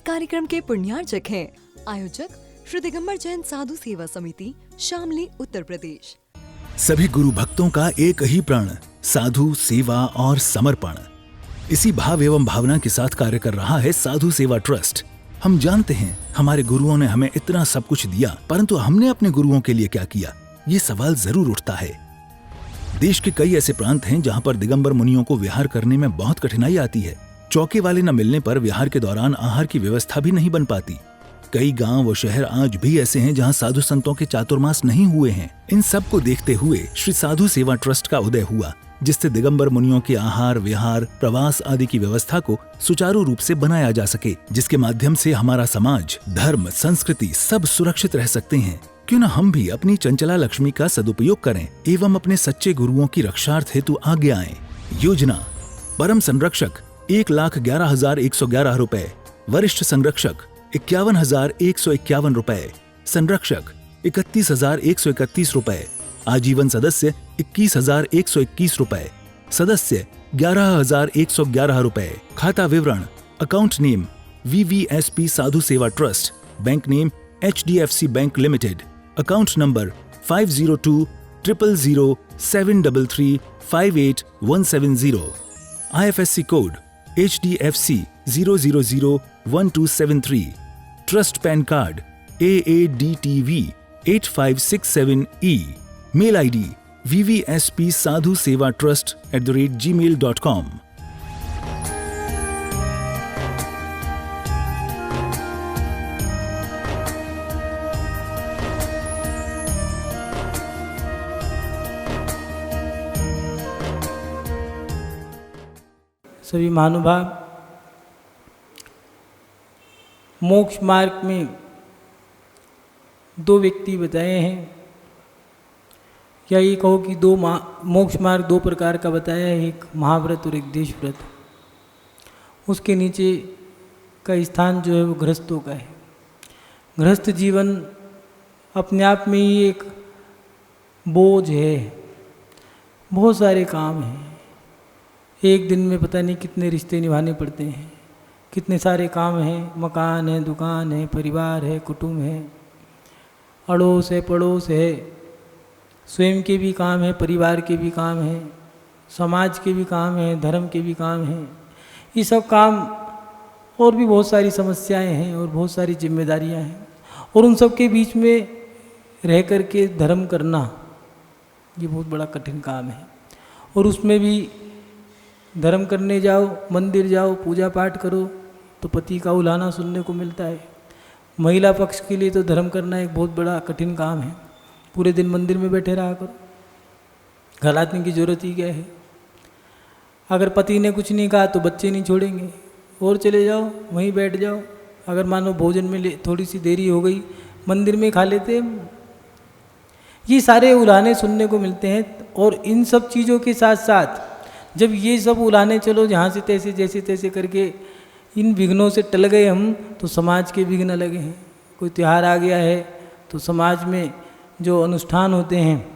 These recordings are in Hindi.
कार्यक्रम के पुण्यार्चक हैं आयोजक श्री दिगंबर जैन साधु सेवा समिति, शामली, उत्तर प्रदेश। सभी गुरु भक्तों का एक ही प्रण, साधु सेवा और समर्पण। इसी भाव एवं भावना के साथ कार्य कर रहा है साधु सेवा ट्रस्ट। हम जानते हैं हमारे गुरुओं ने हमें इतना सब कुछ दिया, परंतु हमने अपने गुरुओं के लिए क्या किया, ये सवाल जरूर उठता है। देश के कई ऐसे प्रांत हैं जहां पर दिगंबर मुनियों को विहार करने में बहुत कठिनाई आती है। चौके वाले न मिलने पर विहार के दौरान आहार की व्यवस्था भी नहीं बन पाती। कई गांव व शहर आज भी ऐसे हैं जहां साधु संतों के चातुर्मास नहीं हुए हैं। इन सब को देखते हुए श्री साधु सेवा ट्रस्ट का उदय हुआ, जिससे दिगंबर मुनियों के आहार, विहार, प्रवास आदि की व्यवस्था को सुचारू रूप से बनाया जा सके, जिसके माध्यम से हमारा समाज, धर्म, संस्कृति सब सुरक्षित रह सकते हैं। क्यों न हम भी अपनी चंचला लक्ष्मी का सदुपयोग करें एवं अपने सच्चे गुरुओं की रक्षार्थ हेतु आगे आएं। योजना: परम संरक्षक 1,11,111 रुपए, वरिष्ठ संरक्षक 51,151 रुपए, संरक्षक 31,131 रुपए, आजीवन सदस्य 21,121 रुपए, सदस्य 11,111 रुपए। खाता विवरण: account name VVSP Sadhu Seva trust, bank name HDFC bank limited, account number 50200073358170, IFSC code HDFC 0001273, trust PAN card AADTV 8567E, mail ID vvspsadhusevatrust@gmail.com। सभी महानुभाव, मोक्ष मार्ग में दो व्यक्ति बताए हैं, या ये कहो कि मोक्ष मार्ग दो प्रकार का बताया है, एक महाव्रत और एक देश व्रत। उसके नीचे का स्थान जो है वो गृहस्थों का है। गृहस्थ जीवन अपने आप में ही एक बोझ है, बहुत सारे काम हैं। एक दिन में पता नहीं कितने रिश्ते निभाने पड़ते हैं, कितने सारे काम हैं, मकान है, दुकान है, परिवार है, कुटुंब है, अड़ोस है, पड़ोस है, स्वयं के भी काम है, परिवार के भी काम है, समाज के भी काम है, धर्म के भी काम हैं। ये सब काम और भी बहुत सारी समस्याएं हैं और बहुत सारी जिम्मेदारियां हैं, और उन सब के बीच में रह कर के धर्म करना ये बहुत बड़ा कठिन काम है। और उसमें भी धर्म करने जाओ, मंदिर जाओ, पूजा पाठ करो तो पति का उलाहना सुनने को मिलता है। महिला पक्ष के लिए तो धर्म करना एक बहुत बड़ा कठिन काम है। पूरे दिन मंदिर में बैठे रहा करो, घर आने की जरूरत ही क्या है। अगर पति ने कुछ नहीं कहा तो बच्चे नहीं छोड़ेंगे, और चले जाओ, वहीं बैठ जाओ। अगर मानो भोजन में थोड़ी सी देरी हो गई, मंदिर में खा लेते। ये सारे उलाहने सुनने को मिलते हैं। और इन सब चीज़ों के साथ साथ जब ये सब उलाहने चलो जहाँ से तैसे, जैसे तैसे करके इन विघ्नों से टल गए हम, तो समाज के विघ्न लगे हैं। कोई त्यौहार आ गया है तो समाज में जो अनुष्ठान होते हैं,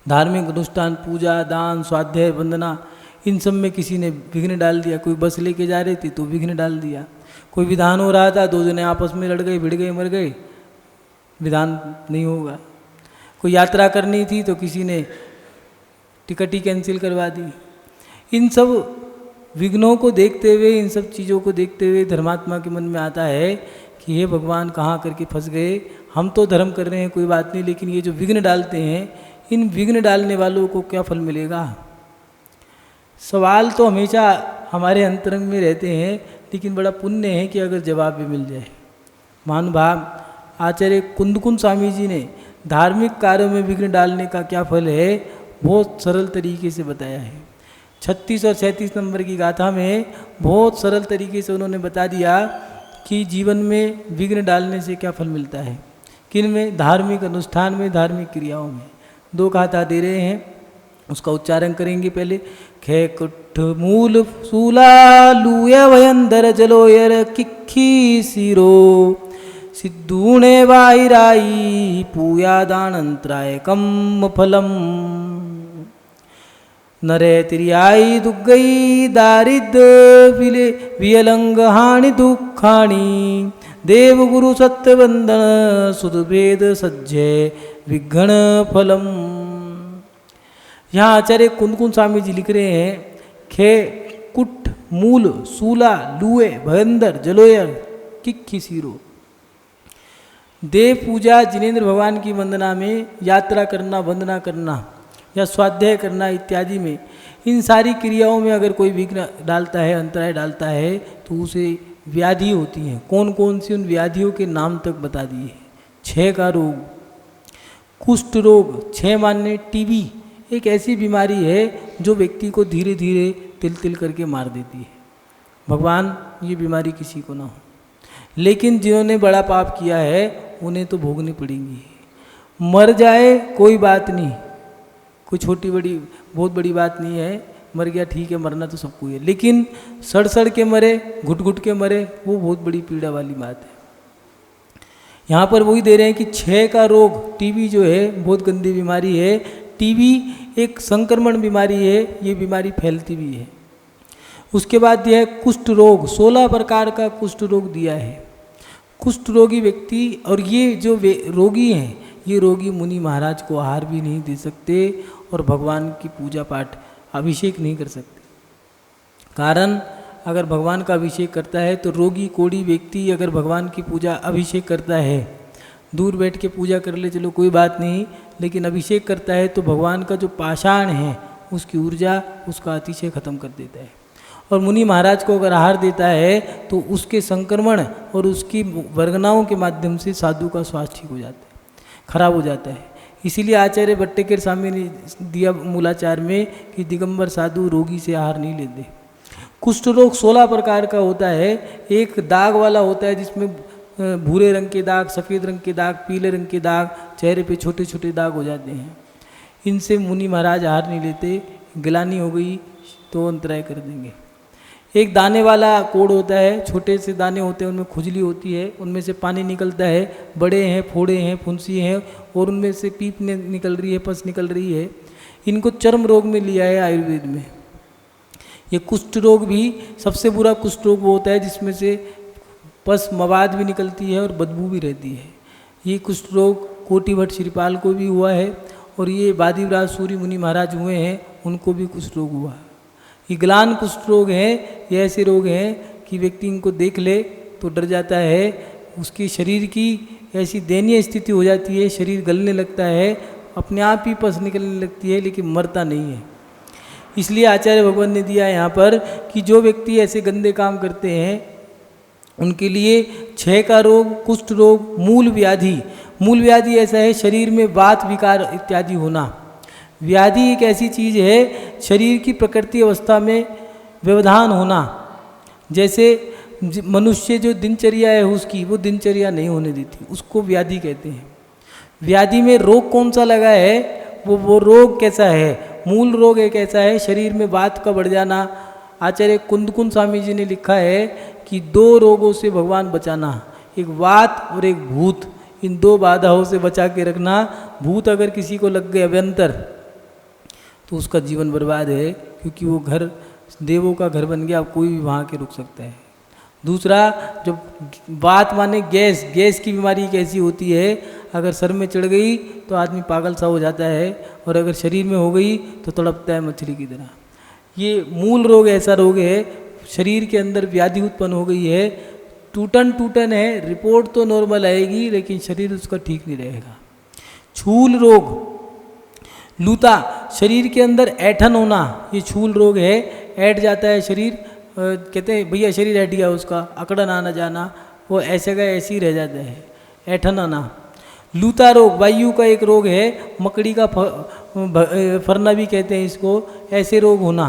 धार्मिक अनुष्ठान, पूजा, दान, स्वाध्याय, वंदना, इन सब में किसी ने विघ्न डाल दिया। कोई बस लेके जा रही थी तो विघ्न डाल दिया। कोई विधान हो रहा था, दो जने आपस में लड़ गए, भिड़ गए, मर गए, विधान नहीं होगा। कोई यात्रा करनी थी तो किसी ने टिकट ही कैंसिल करवा दी। इन सब विघ्नों को देखते हुए, इन सब चीज़ों को देखते हुए धर्मात्मा के मन में आता है कि हे भगवान, कहाँ करके फंस गए। हम तो धर्म कर रहे हैं, कोई बात नहीं, लेकिन ये जो विघ्न डालते हैं, इन विघ्न डालने वालों को क्या फल मिलेगा। सवाल तो हमेशा हमारे अंतरंग में रहते हैं, लेकिन बड़ा पुण्य है कि अगर जवाब भी मिल जाए। महानुभाव आचार्य कुंदकुंद स्वामी जी ने धार्मिक कार्यों में विघ्न डालने का क्या फल है, बहुत सरल तरीके से बताया है। 36 और 37 नंबर की गाथा में बहुत सरल तरीके से उन्होंने बता दिया कि जीवन में विघ्न डालने से क्या फल मिलता है। किन में? धार्मिक अनुष्ठान में, धार्मिक क्रियाओं में। दो गाथा दे रहे हैं, उसका उच्चारण करेंगे पहले। खे कुठ मूल सूला लूय भयंदर जलोयर किखी सिरो सिद्धूणे वाईराई पूया दानंत्राय कम फलम। नरे तिरियाई दुग्गई दारिद्र विले वियलंग हानि दुखाणी देव गुरु सत्य वंदन सुदभेद सज्जय विघ्न फलम। यहाँ आचार्य कुंदकुंद स्वामी जी लिख रहे हैं, खे कुट मूल सूला लुए भयंदर जलोयर किक्की सीरो। देव पूजा जिनेन्द्र भगवान की वंदना में यात्रा करना, वंदना करना या स्वाध्याय करना इत्यादि में, इन सारी क्रियाओं में अगर कोई विघ्न डालता है, अंतराय डालता है, तो उसे व्याधि होती हैं। कौन कौन सी उन व्याधियों के नाम तक बता दिए। क्षय का रोग, कुष्ठ रोग, क्षय मानने टीबी एक ऐसी बीमारी है जो व्यक्ति को धीरे धीरे तिल तिल करके मार देती है। भगवान ये बीमारी किसी को ना हो, लेकिन जिन्होंने बड़ा पाप किया है उन्हें तो भोगनी पड़ेंगी। मर जाए कोई बात नहीं, कोई छोटी बड़ी बहुत बड़ी बात नहीं है, मर गया ठीक है, मरना तो सबको है, लेकिन सड़ सड़ के मरे, घुट घुट के मरे, वो बहुत बड़ी पीड़ा वाली बात है। यहाँ पर वही दे रहे हैं कि क्षय का रोग, टीबी जो है बहुत गंदी बीमारी है। टीबी एक संक्रमण बीमारी है, ये बीमारी फैलती भी है। उसके बाद यह है कुष्ठ रोग, 16 प्रकार का कुष्ठ रोग दिया है। कुष्ठ रोगी व्यक्ति, और ये जो रोगी हैं, ये रोगी मुनि महाराज को आहार भी नहीं दे सकते और भगवान की पूजा पाठ अभिषेक नहीं कर सकते। कारण अगर भगवान का अभिषेक करता है तो रोगी कोढ़ी व्यक्ति अगर भगवान की पूजा अभिषेक करता है, दूर बैठ के पूजा कर ले चलो कोई बात नहीं, लेकिन अभिषेक करता है तो भगवान का जो पाषाण है उसकी ऊर्जा उसका अतिशय खत्म कर देता है। और मुनि महाराज को अगर आहार देता है तो उसके संक्रमण और उसकी वर्गनाओं के माध्यम से साधु का स्वास्थ्य ठीक हो जाता है, खराब हो जाता है। इसीलिए आचार्य भट्टेकर स्वामी ने दिया मूलाचार में कि दिगंबर साधु रोगी से आहार नहीं लेते। कुष्ठ रोग 16 प्रकार का होता है। एक दाग वाला होता है जिसमें भूरे रंग के दाग, सफ़ेद रंग के दाग, पीले रंग के दाग, चेहरे पे छोटे छोटे दाग हो जाते हैं। इनसे मुनि महाराज आहार नहीं लेते, गिलानी हो गई तो अंतराय कर देंगे। एक दाने वाला कोढ़ होता है, छोटे से दाने होते हैं, उनमें खुजली होती है, उनमें से पानी निकलता है, बड़े हैं, फोड़े हैं, फुंसी हैं और उनमें से पीप निकल रही है, पस निकल रही है। इनको चर्म रोग में लिया है आयुर्वेद में। ये कुष्ठ रोग भी सबसे बुरा कुष्ठ रोग वो होता है जिसमें से पस मवाद भी निकलती है और बदबू भी रहती है। ये कुष्ठ रोग कोटि भट्ट श्रीपाल को भी हुआ है और ये बादीवराज सूर्य मुनि महाराज हुए हैं, उनको भी कुष्ठ रोग हुआ। ये ग्लान कुष्ठ रोग है, ये ऐसे रोग हैं कि व्यक्ति इनको देख ले तो डर जाता है, उसकी शरीर की ऐसी दयनीय स्थिति हो जाती है, शरीर गलने लगता है, अपने आप ही पस निकलने लगती है, लेकिन मरता नहीं है। इसलिए आचार्य भगवान ने दिया यहाँ पर कि जो व्यक्ति ऐसे गंदे काम करते हैं उनके लिए क्षय का रोग, कुष्ठ रोग, मूल व्याधि। मूल व्याधि ऐसा है शरीर में वात विकार इत्यादि होना। व्याधि एक ऐसी चीज़ है शरीर की प्रकृति अवस्था में व्यवधान होना। जैसे मनुष्य जो दिनचर्या है उसकी, वो दिनचर्या नहीं होने देती, उसको व्याधि कहते हैं। व्याधि में रोग कौन सा लगा है, वो रोग कैसा है। मूल रोग एक ऐसा है शरीर में वात का बढ़ जाना। आचार्य कुंदकुंद स्वामी जी ने लिखा है कि 2 रोगों से भगवान बचाना, एक वात और एक भूत। इन 2 बाधाओं से बचा के रखना। भूत अगर किसी को लग गए अभ्यंतर तो उसका जीवन बर्बाद है, क्योंकि वो घर देवों का घर बन गया, कोई भी वहाँ के रुक सकता है। दूसरा, जब बात माने गैस, गैस की बीमारी कैसी होती है, अगर सर में चढ़ गई तो आदमी पागल सा हो जाता है और अगर शरीर में हो गई तो तड़पता है मछली की तरह। ये मूल रोग ऐसा रोग है, शरीर के अंदर व्याधि उत्पन्न हो गई है, टूटन है, रिपोर्ट तो नॉर्मल आएगी लेकिन शरीर उसका ठीक नहीं रहेगा। छूल रोग, लूता, शरीर के अंदर ऐठन होना, ये छूल रोग है। ऐठ जाता है शरीर, कहते हैं भैया शरीर ऐठ गया उसका, अकड़न आना जाना, वो ऐसे का ऐसे ही रह जाता है, ऐठन आना। लूता रोग वायु का एक रोग है, मकड़ी का फरना भी कहते हैं इसको, ऐसे रोग होना।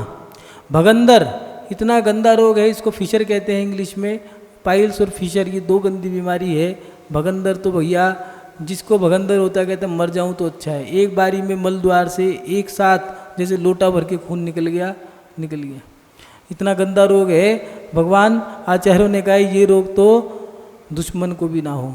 भगंदर इतना गंदा रोग है, इसको फिशर कहते हैं इंग्लिश में। पाइल्स और फिशर ये 2 गंदी बीमारी है। भगंदर तो भैया जिसको भगंदर होता है कहते हैं मर जाऊं तो अच्छा है। एक बारी में मल द्वार से एक साथ जैसे लोटा भर के खून निकल गया, इतना गंदा रोग है। भगवान आचार्यों ने कहा ये रोग तो दुश्मन को भी ना हो।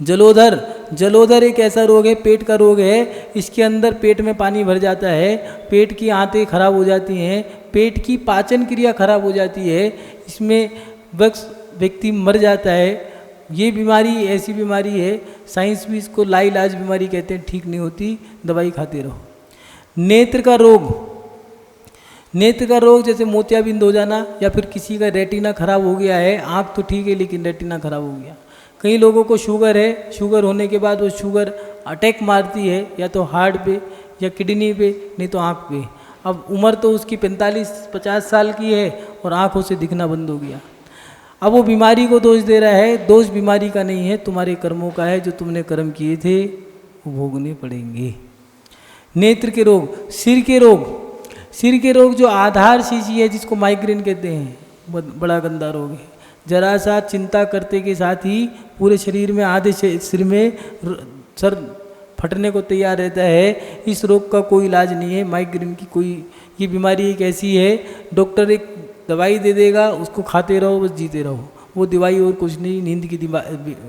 जलोधर, जलोदर एक ऐसा रोग है, पेट का रोग है, इसके अंदर पेट में पानी भर जाता है, पेट की आंतें खराब हो जाती हैं, पेट की पाचन क्रिया खराब हो जाती है, इसमें व्यक्ति मर जाता है। ये बीमारी ऐसी बीमारी है, साइंस भी इसको लाइलाज बीमारी कहते हैं, ठीक नहीं होती, दवाई खाते रहो। नेत्र का रोग, नेत्र का रोग जैसे मोतियाबिंद हो जाना, या फिर किसी का रेटिना खराब हो गया है, आँख तो ठीक है लेकिन रेटिना खराब हो गया। कई लोगों को शुगर है, शुगर होने के बाद वो शुगर अटैक मारती है, या तो हार्ट पे या किडनी पे, नहीं तो आँख पे। अब उम्र तो उसकी 45-50 साल की है और आँखों से दिखना बंद हो गया। अब वो बीमारी को दोष दे रहा है, दोष बीमारी का नहीं है, तुम्हारे कर्मों का है, जो तुमने कर्म किए थे वो भोगने पड़ेंगे। नेत्र के रोग, सिर के रोग, सिर के रोग जो आधार शीशी है जिसको माइग्रेन कहते हैं, बड़ा गंदा रोग है। जरा सा चिंता करते के साथ ही पूरे शरीर में, आधे सिर में सर फटने को तैयार रहता है। इस रोग का कोई इलाज नहीं है, माइग्रेन की कोई, ये बीमारी एक ऐसी है, डॉक्टर एक दवाई दे देगा, उसको खाते रहो, बस जीते रहो। वो दवाई और कुछ नहीं, नींद की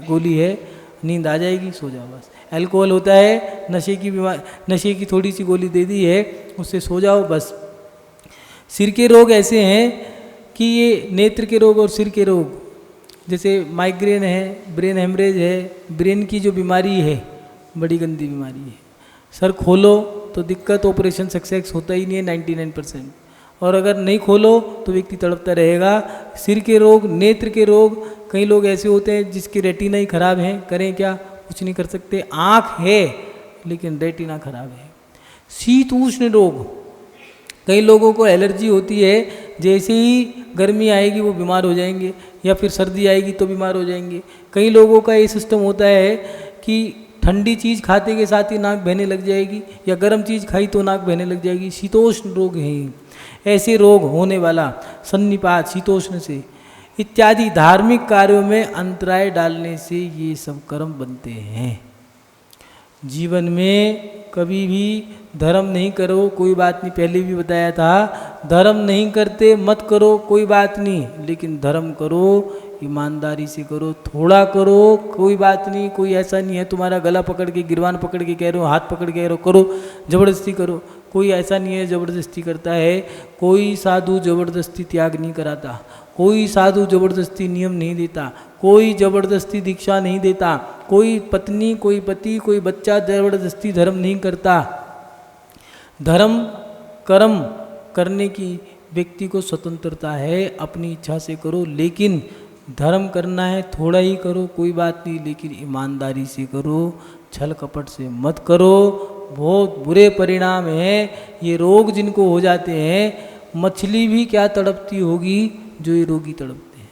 गोली है, नींद आ जाएगी, सो जाओ बस। अल्कोहल होता है, नशे की थोड़ी सी गोली दे दी है, उससे सो जाओ बस। सिर के रोग ऐसे हैं कि ये नेत्र के रोग और सिर के रोग, जैसे माइग्रेन है, ब्रेन हेमरेज है, ब्रेन की जो बीमारी है बड़ी गंदी बीमारी है। सर खोलो तो दिक्कत, ऑपरेशन सक्सेस होता ही नहीं है 99%, और अगर नहीं खोलो तो व्यक्ति तड़पता रहेगा। सिर के रोग, नेत्र के रोग, कई लोग ऐसे होते हैं जिसके रेटिना ही खराब है, करें क्या, कुछ नहीं कर सकते। आँख है लेकिन रेटिना खराब है। शीत उष्ण रोग, कई लोगों को एलर्जी होती है, जैसे ही गर्मी आएगी वो बीमार हो जाएंगे, या फिर सर्दी आएगी तो बीमार हो जाएंगे। कई लोगों का ये सिस्टम होता है कि ठंडी चीज़ खाते के साथ ही नाक बहने लग जाएगी, या गर्म चीज़ खाई तो नाक बहने लग जाएगी। शीतोष्ण रोग है। ऐसे रोग होने वाला, सन्निपात शीतोष्ण से इत्यादि धार्मिक कार्यों में अंतराय डालने से ये सब कर्म बनते हैं। जीवन में कभी भी धर्म नहीं करो, कोई बात नहीं, पहले भी बताया था, धर्म नहीं करते मत करो, कोई बात नहीं, लेकिन धर्म करो, ईमानदारी से करो, थोड़ा करो, कोई बात नहीं। कोई ऐसा नहीं है तुम्हारा गला पकड़ के, गिरवान पकड़ के कह रहे हो, हाथ पकड़ के कह रहे हो करो, जबरदस्ती करो, कोई ऐसा नहीं है जबरदस्ती करता है। कोई साधु जबरदस्ती त्याग नहीं कराता, कोई साधु जबरदस्ती नियम नहीं देता, कोई जबरदस्ती दीक्षा नहीं देता, कोई पत्नी, कोई पति, कोई बच्चा जबरदस्ती धर्म नहीं करता। धर्म कर्म करने की व्यक्ति को स्वतंत्रता है, अपनी इच्छा से करो, लेकिन धर्म करना है थोड़ा ही करो, कोई बात नहीं, लेकिन ईमानदारी से करो, छल कपट से मत करो। बहुत बुरे परिणाम हैं ये रोग जिनको हो जाते हैं। मछली भी क्या तड़पती होगी जो ये रोगी तड़पते हैं।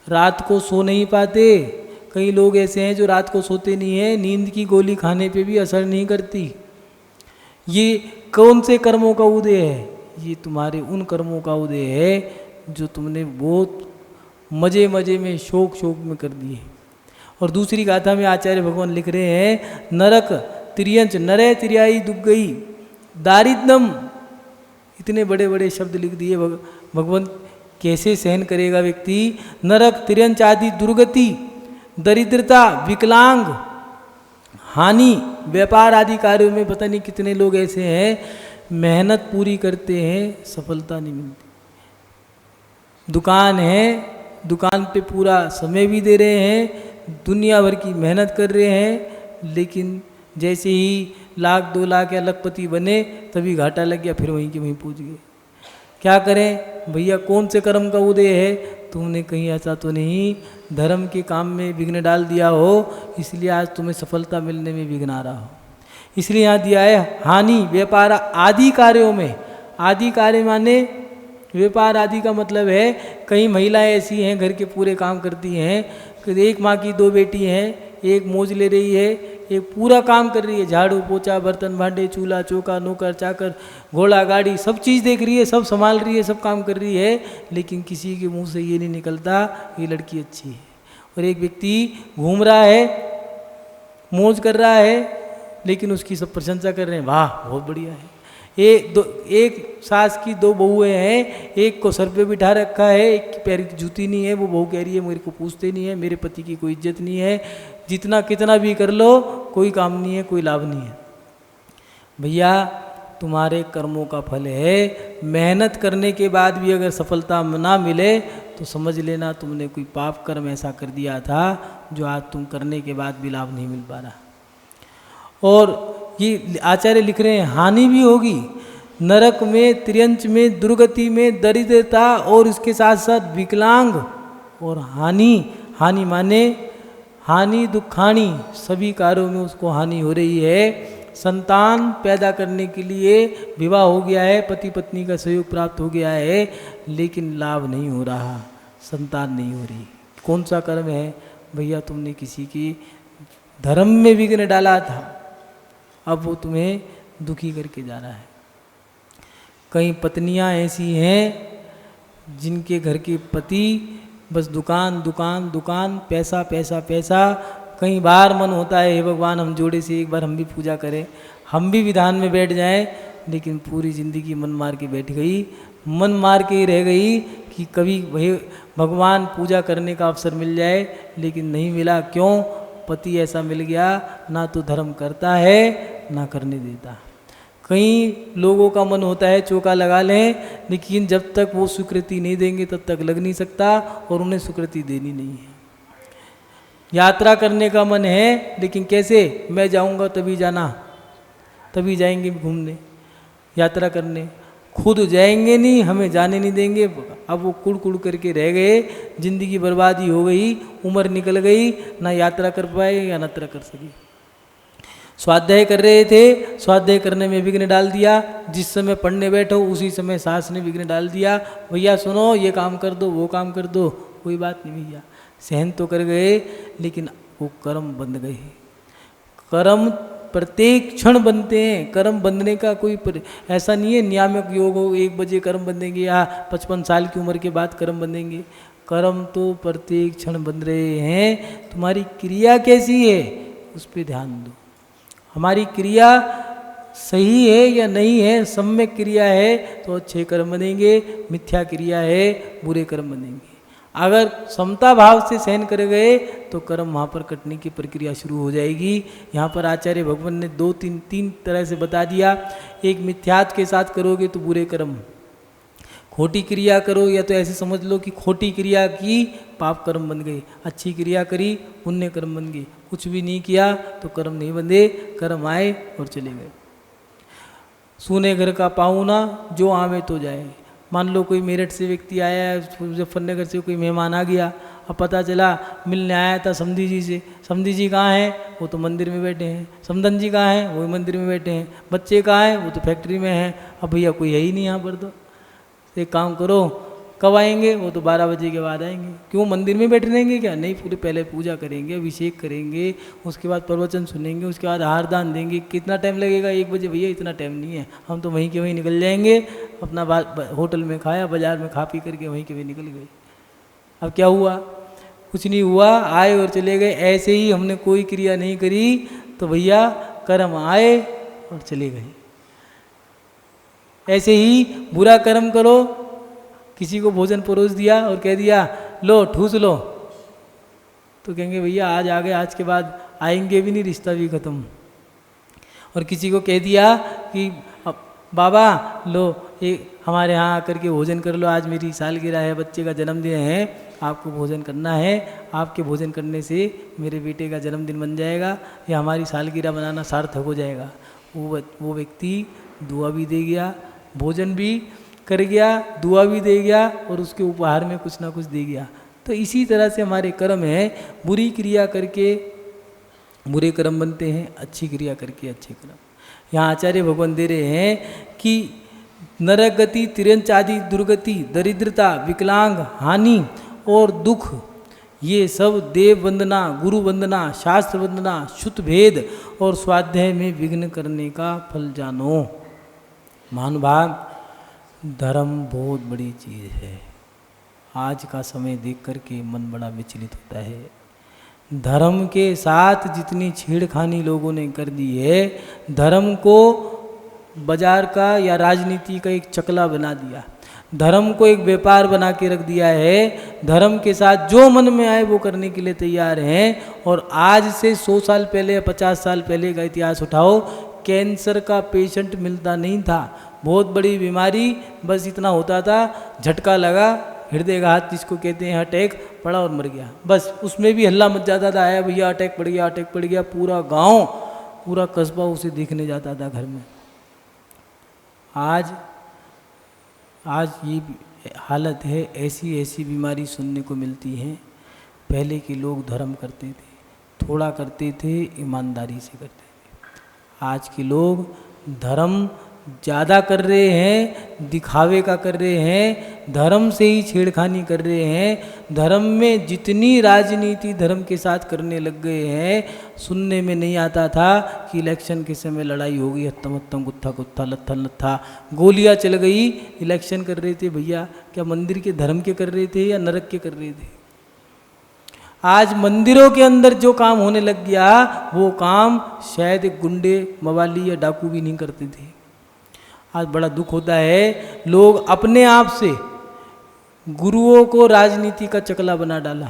रात को सो नहीं पाते, कई लोग ऐसे हैं जो रात को सोते नहीं हैं, नींद की गोली खाने पे भी असर नहीं करती। ये कौन से कर्मों का उदय है? ये तुम्हारे उन कर्मों का उदय है जो तुमने बहुत मजे मजे में, शौक शौक में कर दिए। और दूसरी गाथा में आचार्य भगवान लिख रहे हैं, नरक तिर्यंच नरे तिर्याई दुख गई दारिद्रम, इतने बड़े बड़े शब्द लिख दिए भगवान। कैसे सहन करेगा व्यक्ति? नरक तिर्यंच आदि दुर्गति, दरिद्रता, विकलांग, हानि, व्यापार आदि कार्यों में पता नहीं कितने लोग ऐसे हैं, मेहनत पूरी करते हैं, सफलता नहीं मिलती। दुकान है, दुकान पे पूरा समय भी दे रहे हैं, दुनिया भर की मेहनत कर रहे हैं, लेकिन जैसे ही 1,00,000 2,00,000 या लखपति बने तभी घाटा लग गया, फिर वहीं के वहीं पहुंच गए। क्या करें भैया? कौन से कर्म का उदय है? तुमने कहीं ऐसा तो नहीं धर्म के काम में विघ्न डाल दिया हो, इसलिए आज तुम्हें सफलता मिलने में विघ्न आ रहा हो। इसलिए यहाँ दिया है हानि व्यापार आदि कार्यों में। आदि कार्य माने व्यापार आदि का मतलब है, कई महिलाएं ऐसी हैं घर के पूरे काम करती हैं, एक माँ की 2 बेटी हैं, एक मौज ले रही है, एक पूरा काम कर रही है, झाड़ू पोछा, बर्तन भांडे, चूल्हा चौका, नौकर चाकर, घोड़ा गाड़ी, सब चीज़ देख रही है, सब संभाल रही है, सब काम कर रही है, लेकिन किसी के मुंह से ये नहीं निकलता ये लड़की अच्छी है। और एक व्यक्ति घूम रहा है, मौज कर रहा है, लेकिन उसकी सब प्रशंसा कर रहे हैं, वाह बहुत बढ़िया है। एक सास की 2 बहुएं हैं, एक को सर पे बिठा रखा है, एक की पैर की जूती नहीं है, वो बहू कह रही है मेरे को पूछते नहीं है, मेरे पति की कोई इज्जत नहीं है, जितना कितना भी कर लो कोई काम नहीं है, कोई लाभ नहीं है। भैया तुम्हारे कर्मों का फल है, मेहनत करने के बाद भी अगर सफलता ना मिले तो समझ लेना तुमने कोई पाप कर्म ऐसा कर दिया था जो आज तुम करने के बाद भी लाभ नहीं मिल पा रहा। और ये आचार्य लिख रहे हैं हानि भी होगी, नरक में, त्रियंच में, दुर्गति में, दरिद्रता और इसके साथ साथ विकलांग और हानि माने हानि दुखानी, सभी कार्यों में उसको हानि हो रही है। संतान पैदा करने के लिए विवाह हो गया है, पति पत्नी का सहयोग प्राप्त हो गया है, लेकिन लाभ नहीं हो रहा, संतान नहीं हो रही। कौन सा कर्म है भैया? तुमने किसी की धर्म में विघ्न डाला था, अब वो तुम्हें दुखी करके जा रहा है। कई पत्नियां ऐसी हैं जिनके घर के पति बस दुकान दुकान दुकान, पैसा पैसा पैसा। कई बार मन होता है हे भगवान हम जोड़े से एक बार हम भी पूजा करें, हम भी विधान में बैठ जाएं, लेकिन पूरी ज़िंदगी मन मार के बैठ गई, मन मार के ही रह गई कि कभी वही भगवान पूजा करने का अवसर मिल जाए, लेकिन नहीं मिला। क्यों? पति ऐसा मिल गया, ना तो धर्म करता है ना करने देता। कई लोगों का मन होता है चौका लगा लें, लेकिन जब तक वो स्वीकृति नहीं देंगे तब तक लग नहीं सकता, और उन्हें स्वीकृति देनी नहीं है। यात्रा करने का मन है, लेकिन कैसे? मैं जाऊंगा तभी जाना, तभी जाएंगे घूमने, यात्रा करने। खुद जाएंगे नहीं, हमें जाने नहीं देंगे। अब वो कुड़ कुड़ करके रह गए, जिंदगी बर्बादी हो गई, उम्र निकल गई, ना यात्रा कर पाए या यात्रा कर सके। स्वाध्याय कर रहे थे, स्वाध्याय करने में विघ्न डाल दिया, जिस समय पढ़ने बैठो उसी समय सास ने विघ्न डाल दिया, भैया सुनो ये काम कर दो वो काम कर दो। कोई बात नहीं भैया, सहन तो कर गए, लेकिन वो कर्म बंध गए। कर्म प्रत्येक क्षण बनते हैं, कर्म बंधने का कोई ऐसा नहीं है नियामक योग हो 1 बजे कर्म बंधेंगे या 55 साल की उम्र के बाद कर्म बंधेंगे। कर्म तो प्रत्येक क्षण बंध रहे हैं। तुम्हारी क्रिया कैसी है उस पर ध्यान दो। हमारी क्रिया सही है या नहीं है, सम्यक क्रिया है तो अच्छे कर्म बनेंगे, मिथ्या क्रिया है बुरे कर्म बनेंगे। अगर समता भाव से सहन कर गए तो कर्म वहाँ पर कटने की प्रक्रिया शुरू हो जाएगी। यहाँ पर आचार्य भगवान ने 2-3 तरह से बता दिया। एक मिथ्यात्व के साथ करोगे तो बुरे कर्म, खोटी क्रिया करो या तो ऐसे समझ लो कि खोटी क्रिया की पाप कर्म बन गए, अच्छी क्रिया करी पुण्य कर्म बन गए, कुछ भी नहीं किया तो कर्म नहीं बंधे, कर्म आए और चले गए। सूने घर का पाहुना जो आवे तो जाए। मान लो कोई मेरठ से व्यक्ति आया है, मुजफ्फरनगर से कोई मेहमान आ गया, अब पता चला मिलने आया था समधी जी से, समधी जी कहाँ हैं? वो तो मंदिर में बैठे हैं। समधन जी कहाँ हैं? वो मंदिर में बैठे हैं। बच्चे कहाँ हैं? वो तो फैक्ट्री में हैं। अब भैया कोई है ही नहीं यहाँ पर। तो एक काम करो, कब आएंगे? वो तो 12 बजे के बाद आएंगे। क्यों मंदिर में बैठे रहेंगे क्या? नहीं, पूरे पहले पूजा करेंगे, अभिषेक करेंगे, उसके बाद प्रवचन सुनेंगे, उसके बाद आहार दान देंगे। कितना टाइम लगेगा? 1 बजे? भैया इतना टाइम नहीं है, हम तो वहीं के वहीं निकल जाएंगे। अपना होटल में खाया, बाजार में खा पी करके वहीं के वहीं निकल गए। अब क्या हुआ? कुछ नहीं हुआ, आए और चले गए। ऐसे ही हमने कोई क्रिया नहीं करी तो भैया कर्म आए और चले गए। ऐसे ही बुरा कर्म करो, किसी को भोजन परोस दिया और कह दिया लो ठूस लो, तो कहेंगे भैया आज आ गए, आज के बाद आएंगे भी नहीं, रिश्ता भी खत्म। और किसी को कह दिया कि बाबा लो हमारे यहाँ आकर के भोजन कर लो, आज मेरी सालगिरह है, बच्चे का जन्मदिन है, आपको भोजन करना है, आपके भोजन करने से मेरे बेटे का जन्मदिन बन जाएगा या हमारी सालगिरह बनाना सार्थक हो जाएगा। वो व्यक्ति दुआ भी दे गया, भोजन भी कर गया, दुआ भी दे गया और उसके उपहार में कुछ ना कुछ दे गया। तो इसी तरह से हमारे कर्म है, बुरी क्रिया करके बुरे कर्म बनते हैं, अच्छी क्रिया करके अच्छे कर्म। यहाँ आचार्य भगवान दे रहे हैं कि नरक गति, तिरंच आदि दुर्गति, दरिद्रता, विकलांग, हानि और दुख, ये सब देव वंदना, गुरु वंदना, शास्त्र वंदना, शुद्ध भेद और स्वाध्याय में विघ्न करने का फल जानो। महानुभाव, धर्म बहुत बड़ी चीज़ है। आज का समय देख कर के मन बड़ा विचलित होता है। धर्म के साथ जितनी छेड़खानी लोगों ने कर दी है, धर्म को बाजार का या राजनीति का एक चकला बना दिया। धर्म को एक व्यापार बना के रख दिया है। धर्म के साथ जो मन में आए वो करने के लिए तैयार हैं। और आज से 100 साल पहले या 50 साल पहले का इतिहास उठाओ, कैंसर का पेशेंट मिलता नहीं था। बहुत बड़ी बीमारी, बस इतना होता था, झटका लगा, हृदय घात जिसको कहते हैं, अटैक, पड़ा और मर गया। बस उसमें भी हल्ला मच जाता था, आया भैया अटैक पड़ गया, अटैक पड़ गया। पूरा गांव, पूरा कस्बा उसे देखने जाता था घर में। आज ये हालत है। ऐसी ऐसी बीमारी सुनने को मिलती है। पहले के लोग धर्म करते थे, थोड़ा करते थे, ईमानदारी से करते थे। आज के लोग धर्म ज़्यादा कर रहे हैं, दिखावे का कर रहे हैं, धर्म से ही छेड़खानी कर रहे हैं। धर्म में जितनी राजनीति धर्म के साथ करने लग गए हैं। सुनने में नहीं आता था कि इलेक्शन के समय लड़ाई हो गई, हत्तम हत्तम, गुत्था गुत्था, लत्था लत्था, गोलियां चल गई। इलेक्शन कर रहे थे भैया, क्या मंदिर के धर्म के कर रहे थे या नरक के कर रहे थे? आज मंदिरों के अंदर जो काम होने लग गया, वो काम शायद गुंडे, मवाली या डाकू भी नहीं करते थे। आज बड़ा दुख होता है, लोग अपने आप से गुरुओं को राजनीति का चकला बना डाला।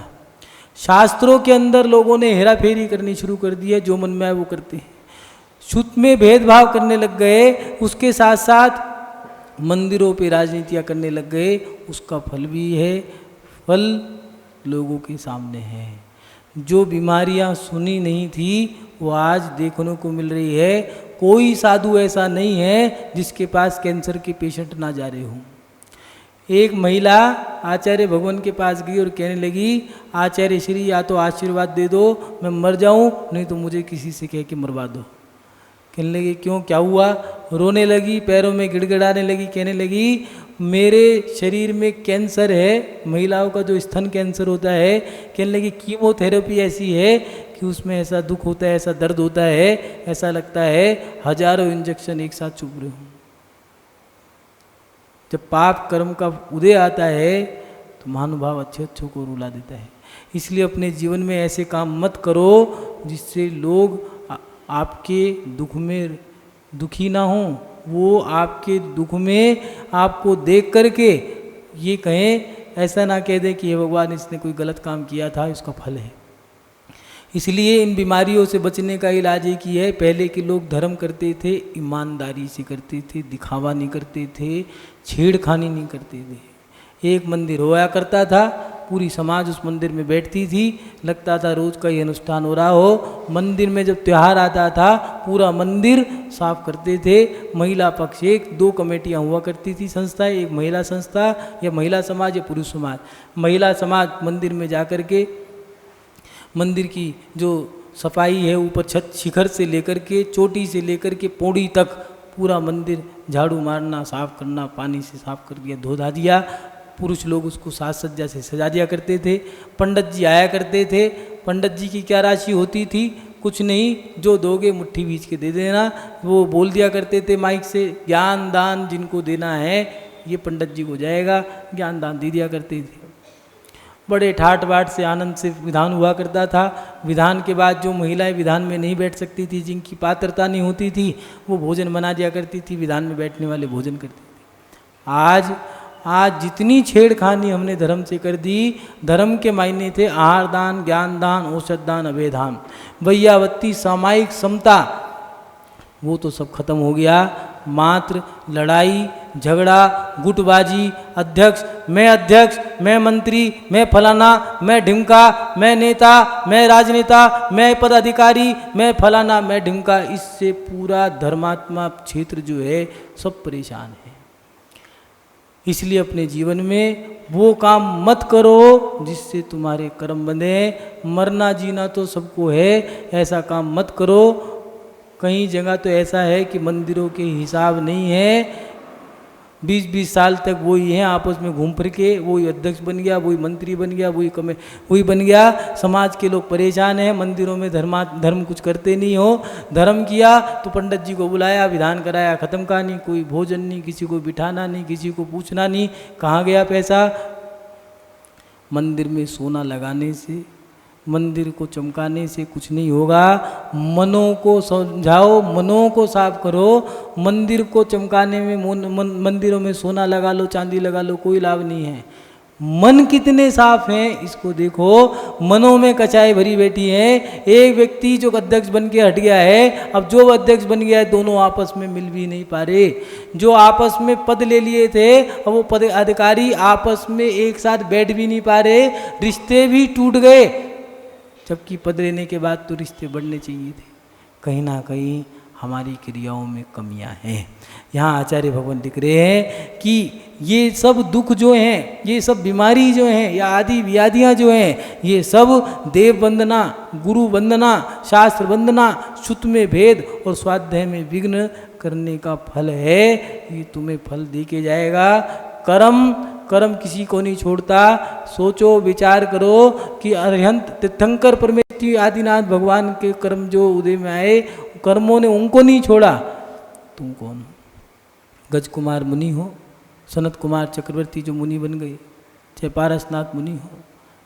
शास्त्रों के अंदर लोगों ने हेरा फेरी करनी शुरू कर दी है, जो मन में आए वो करते हैं। शुद्ध में भेदभाव करने लग गए, उसके साथ साथ मंदिरों पे राजनीतियाँ करने लग गए। उसका फल भी है, फल लोगों के सामने है। जो बीमारियाँ सुनी नहीं थी वो आज देखने को मिल रही है। कोई साधु ऐसा नहीं है जिसके पास कैंसर के पेशेंट ना जा रहे हों। एक महिला आचार्य भगवान के पास गई और कहने लगी, आचार्य श्री या तो आशीर्वाद दे दो, मैं मर जाऊं, नहीं तो मुझे किसी से कह के मरवा दो। कहने लगी क्यों, क्या हुआ? रोने लगी, पैरों में गिड़गिड़ाने लगी, कहने लगी मेरे शरीर में कैंसर है, महिलाओं का जो स्तन कैंसर होता है। कहने लगी कीमोथेरेपी ऐसी है कि उसमें ऐसा दुख होता है, ऐसा दर्द होता है, ऐसा लगता है हजारों इंजेक्शन एक साथ चुभ रहे हों। जब पाप कर्म का उदय आता है तो महानुभाव अच्छे अच्छों को रुला देता है। इसलिए अपने जीवन में ऐसे काम मत करो जिससे लोग आपके दुख में दुखी ना हों। वो आपके दुख में आपको देख करके ये कहें, ऐसा ना कह दे कि हे भगवान इसने कोई गलत काम किया था, इसका फल है। इसलिए इन बीमारियों से बचने का इलाज एक ही है। पहले के लोग धर्म करते थे, ईमानदारी से करते थे, दिखावा नहीं करते थे, छेड़खानी नहीं करते थे। एक मंदिर होया करता था, पूरी समाज उस मंदिर में बैठती थी, लगता था रोज का ही अनुष्ठान हो रहा हो। मंदिर में जब त्यौहार आता था पूरा मंदिर साफ करते थे। महिला पक्ष एक, 2 कमेटियाँ हुआ करती थी संस्थाएं, एक महिला संस्था या महिला समाज या पुरुष समाज। महिला समाज मंदिर में जा कर के मंदिर की जो सफाई है, ऊपर छत शिखर से लेकर के चोटी से लेकर के पौड़ी तक पूरा मंदिर झाड़ू मारना, साफ करना, पानी से साफ कर दिया, धो धा दिया। पुरुष लोग उसको साज सज्जा से सजा दिया करते थे। पंडित जी आया करते थे। पंडित जी की क्या राशि होती थी? कुछ नहीं, जो दोगे मुट्ठी बीच के दे देना। वो बोल दिया करते थे माइक से, ज्ञान दान जिनको देना है ये पंडित जी को जाएगा, ज्ञान दान दे दिया करते थे। बड़े ठाट बाट से आनंद से विधान हुआ करता था। विधान के बाद जो महिलाएं विधान में नहीं बैठ सकती थी, जिनकी पात्रता नहीं होती थी, वो भोजन बना दिया करती थी, विधान में बैठने वाले भोजन करते थे। आज जितनी छेड़खानी हमने धर्म से कर दी, धर्म के मायने थे आहार दान, ज्ञान दान, औषध दान, अभेदान, वैयावत्ती, सामायिक समता, वो तो सब खत्म हो गया। मात्र लड़ाई झगड़ा, गुटबाजी, अध्यक्ष, मैं मंत्री, मैं फलाना, मैं ढिमका, मैं नेता, मैं राजनेता, मैं पदाधिकारी, मैं फलाना, मैं ढिमका, इससे पूरा धर्मात्मा क्षेत्र जो है सब परेशान है। इसलिए अपने जीवन में वो काम मत करो जिससे तुम्हारे कर्म बंधे। मरना जीना तो सबको है, ऐसा काम मत करो। कई जगह तो ऐसा है कि मंदिरों के हिसाब नहीं है, 20-20 साल तक वही हैं, आपस में घूम फिर के वही अध्यक्ष बन गया, वही मंत्री बन गया, वही बन गया। समाज के लोग परेशान हैं। मंदिरों में धर्म कुछ करते नहीं हो। धर्म किया तो पंडित जी को बुलाया, विधान कराया, खत्म कहानी। कोई भोजन नहीं, किसी को बिठाना नहीं, किसी को पूछना नहीं कहाँ गया पैसा। मंदिर में सोना लगाने से मंदिर को चमकाने से कुछ नहीं होगा। मनों को समझाओ, मनों को साफ करो। मंदिर को चमकाने में मंदिरों में सोना लगा लो, चांदी लगा लो, कोई लाभ नहीं है। मन कितने साफ हैं इसको देखो। मनों में कचाई भरी बैठी है। एक व्यक्ति जो अध्यक्ष बन के हट गया है, अब जो अध्यक्ष बन गया है दोनों आपस में मिल भी नहीं पा रहे। जो आपस में पद ले लिए थे, अब वो पद अधिकारी आपस में एक साथ बैठ भी नहीं पा रहे, रिश्ते भी टूट गए। जबकि पद लेने के बाद तो रिश्ते बढ़ने चाहिए थे। कहीं ना कहीं हमारी क्रियाओं में कमियां हैं। यहाँ आचार्य भगवान लिख रहे हैं कि ये सब दुख जो हैं, ये सब बीमारी जो हैं, या आदि व्याधियाँ जो हैं, ये सब देव वंदना, गुरु वंदना, शास्त्र वंदना, श्रुत में भेद और स्वाध्याय में विघ्न करने का फल है। ये तुम्हें फल दे के जाएगा। कर्म किसी को नहीं छोड़ता। सोचो, विचार करो कि अरिहंत तीर्थंकर परमेश्वरी आदिनाथ भगवान के कर्म जो उदय में आए, कर्मों ने उनको नहीं छोड़ा। तुम कौन हो? गज कुमार मुनि हो, सनत कुमार चक्रवर्ती जो मुनि बन गए, चाहे पारसनाथ मुनि हो,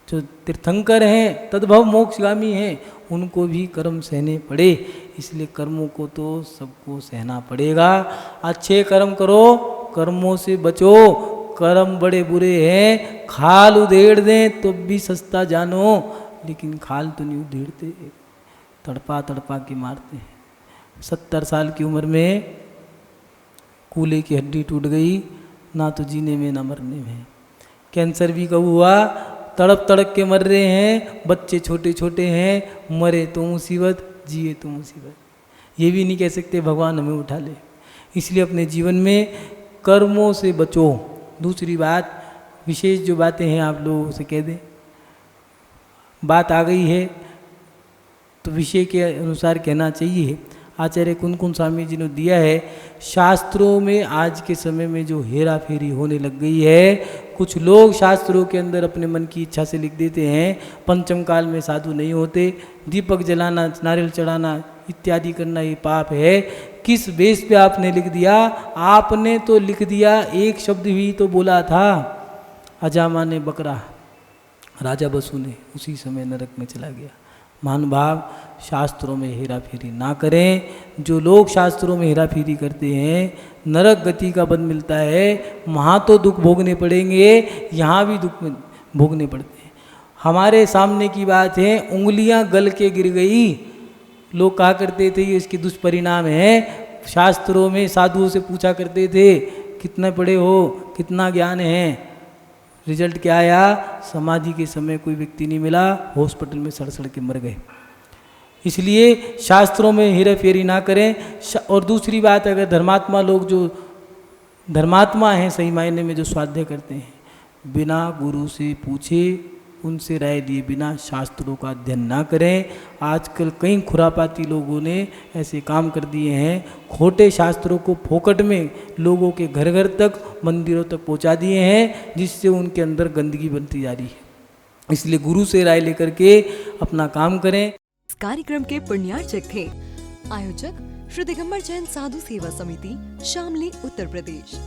जो तीर्थंकर हैं, तद्भव मोक्षगामी हैं, उनको भी कर्म सहने पड़े। इसलिए कर्मों को तो सबको सहना पड़ेगा। अच्छे कर्म करो, कर्मों से बचो। कर्म बड़े बुरे हैं। खाल उधेड़ दें तो भी सस्ता जानो, लेकिन खाल तो नहीं उधेड़ते, तड़पा तड़पा के मारते हैं। 70 साल की उम्र में कूल्हे की हड्डी टूट गई, ना तो जीने में ना मरने में। कैंसर भी कब हुआ? तड़प तड़प के मर रहे हैं। बच्चे छोटे छोटे हैं, मरे तो मुसीबत, जिए तो मुसीबत। ये भी नहीं कह सकते भगवान हमें उठा ले। इसलिए अपने जीवन में कर्मों से बचो। दूसरी बात, विशेष जो बातें हैं आप लोगों से कह दें। बात आ गई है तो विषय के अनुसार कहना चाहिए। आचार्य कुनकुन स्वामी जी ने दिया है, शास्त्रों में आज के समय में जो हेरा फेरी होने लग गई है। कुछ लोग शास्त्रों के अंदर अपने मन की इच्छा से लिख देते हैं, पंचम काल में साधु नहीं होते, दीपक जलाना, नारियल चढ़ाना इत्यादि करना ये पाप है। किस बेस पे आपने लिख दिया? आपने तो लिख दिया, एक शब्द भी तो बोला था, अजामा ने बकरा, राजा बसु ने उसी समय नरक में चला गया। महानुभाव, शास्त्रों में हेरा फेरी ना करें। जो लोग शास्त्रों में हेरा फेरी करते हैं, नरक गति का बंध मिलता है। वहाँ तो दुख भोगने पड़ेंगे, यहाँ भी दुख भोगने पड़ते हैं। हमारे सामने की बात है, उंगलियाँ गल के गिर गई। लोग कहा करते थे ये इसके दुष्परिणाम है। शास्त्रों में साधुओं से पूछा करते थे, कितना पढ़े हो, कितना ज्ञान है? रिजल्ट क्या आया? समाधि के समय कोई व्यक्ति नहीं मिला, हॉस्पिटल में सड़ सड़ के मर गए। इसलिए शास्त्रों में हेरा फेरी ना करें। और दूसरी बात, अगर धर्मात्मा लोग जो धर्मात्मा हैं सही मायने में, जो स्वाध्याय करते हैं, बिना गुरु से पूछे, उनसे राय लिए बिना शास्त्रों का अध्ययन ना करें। आजकल कई खुरापाती लोगों ने ऐसे काम कर दिए हैं, खोटे शास्त्रों को फोकट में लोगों के घर घर तक, मंदिरों तक पहुंचा दिए हैं, जिससे उनके अंदर गंदगी बनती जा रही है। इसलिए गुरु से राय लेकर के अपना काम करें। इस कार्यक्रम के पुण्यार्चक थे आयोजक श्री दिगंबर जैन साधु सेवा समिति, शामली, उत्तर प्रदेश।